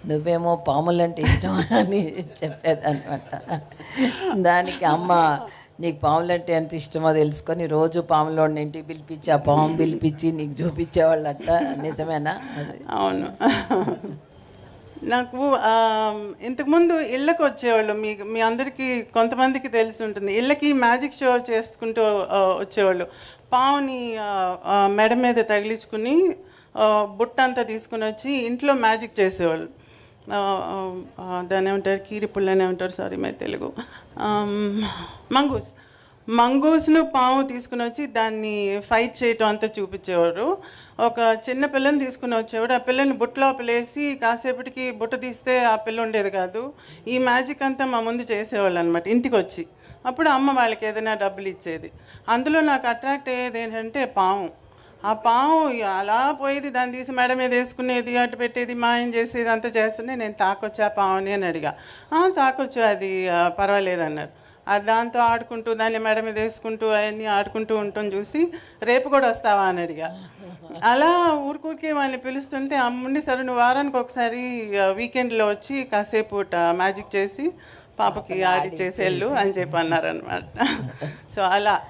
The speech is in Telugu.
నువ్వేమో పాములంటే ఇష్టం అని చెప్పేదన్నమాట. దానికి అమ్మ నీకు పాములంటే ఎంత ఇష్టమో తెలుసుకొని రోజు పాములోని ఇంటికి పిలిపించి ఆ పాము పిలిపించి నీకు చూపించేవాళ్ళట. నిజమేనా అది? అవును. నాకు ఇంతకుముందు ఇళ్ళకి వచ్చేవాళ్ళు, మీ అందరికీ కొంతమందికి తెలిసి ఉంటుంది, ఇళ్ళకి మ్యాజిక్ షో చేసుకుంటూ వచ్చేవాళ్ళు. పావుని మెడ మీద తగిలించుకుని బుట్ట అంతా తీసుకుని వచ్చి ఇంట్లో మ్యాజిక్ చేసేవాళ్ళు. దాన్ని ఏమంటారు, కీరి పుల్లనే ఉంటారు, సారీ మై తెలుగు, మంగూస్ను పాము తీసుకుని వచ్చి దాన్ని ఫైట్ చేయటం అంతా చూపించేవారు. ఒక చిన్న పిల్లని తీసుకుని వచ్చేవాడు, ఆ పిల్లని బుట్టలో పిలేసి కాసేపటికి బుట్ట తీస్తే ఆ పిల్ల ఉండేది కాదు. ఈ మ్యాజిక్ అంతా మా ముందు చేసేవాళ్ళు అనమాట ఇంటికి వచ్చి. అప్పుడు అమ్మ వాళ్ళకి ఏదైనా డబ్బులు ఇచ్చేది. అందులో నాకు అట్రాక్ట్ అయ్యేది ఏంటంటే పాము. ఆ పాము అలా పోయేది, దాన్ని తీసి మేడ మీద వేసుకునేది, అటు పెట్టేది, మాయం చేసేది, అంతా చేస్తుంటే నేను తాకొచ్చా పావుని అని అడిగా. తాకొచ్చు, అది పర్వాలేదు అన్నారు. దాంతో ఆడుకుంటూ దాన్ని మేడ మీద వేసుకుంటూ అవన్నీ ఆడుకుంటూ ఉంటాం చూసి రేపు కూడా వస్తావా అని అడిగా. అలా ఊరికూరికి వాళ్ళని పిలుస్తుంటే అమ్ముండి సరే నువ్వు వారానికి ఒకసారి వీకెండ్లో వచ్చి కాసేపు మ్యాజిక్ చేసి పాపకి ఆడిచ్చేసి వెళ్ళు అని చెప్పి అన్నారనమాట. సో అలా